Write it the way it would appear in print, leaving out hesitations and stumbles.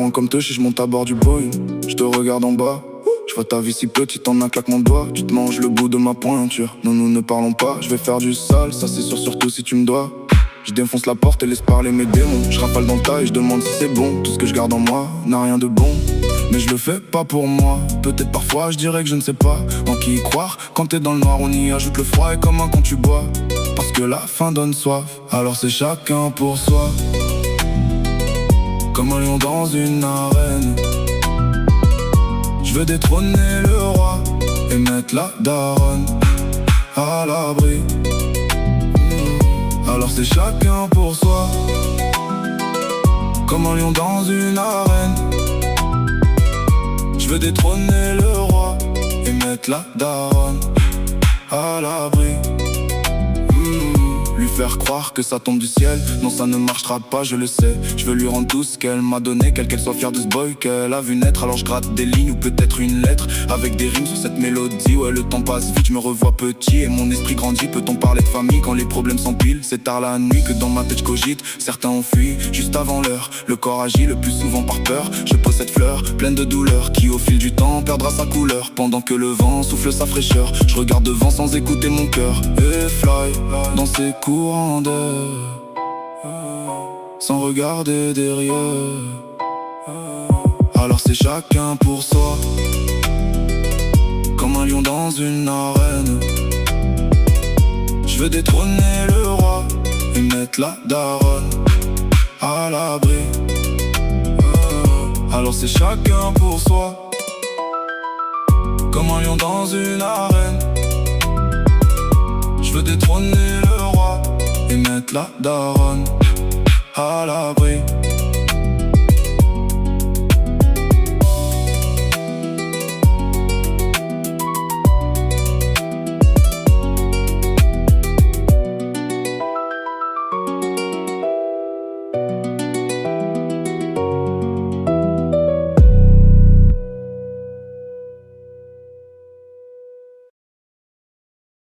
loin comme toi, si je monte à bord du Boeing. Je te regarde en bas, je vois ta vie si petite en un claquement de doigts. Tu te manges le bout de ma pointure. Non, nous ne parlons pas, je vais faire du sale, ça c'est sûr, surtout si tu me dois. Je défonce la porte et laisse parler mes démons. Je rafale dans le tas et je demande si c'est bon. Tout ce que je garde en moi n'a rien de bon, mais je le fais pas pour moi. Peut-être parfois je dirais que je ne sais pas en qui y croire. Quand t'es dans le noir on y ajoute le froid. Et comme un quand tu bois, parce que la faim donne soif. Alors c'est chacun pour soi, comme un lion dans une arène. Je veux détrôner le roi et mettre la daronne à l'abri. Alors c'est chacun pour soi, comme un lion dans une arène. Je veux détrôner le roi et mettre la daronne à l'abri. Lui faire croire que ça tombe du ciel, non ça ne marchera pas, je le sais. Je veux lui rendre tout ce qu'elle m'a donné, qu'elle soit fière de ce boy qu'elle a vu naître. Alors je gratte des lignes ou peut-être une lettre avec des rimes sur cette mélodie. Ouais, le temps passe vite, je me revois petit et mon esprit grandit. Peut-on parler de famille quand les problèmes s'empilent? C'est tard la nuit que dans ma tête je cogite. Certains ont fui juste avant l'heure, le corps agit le plus souvent par peur. Je pose cette fleur pleine de douleur qui au fil du temps perdra sa couleur. Pendant que le vent souffle sa fraîcheur, je regarde devant sans écouter mon cœur. Et fly dans ses courants d'air, sans regarder derrière. Alors c'est chacun pour soi, comme un lion dans une arène. Je veux détrôner le roi et mettre la daronne à l'abri. Alors c'est chacun pour soi, comme un lion dans une arène. Je veux détrôner le roi et mettre la daronne à l'abri.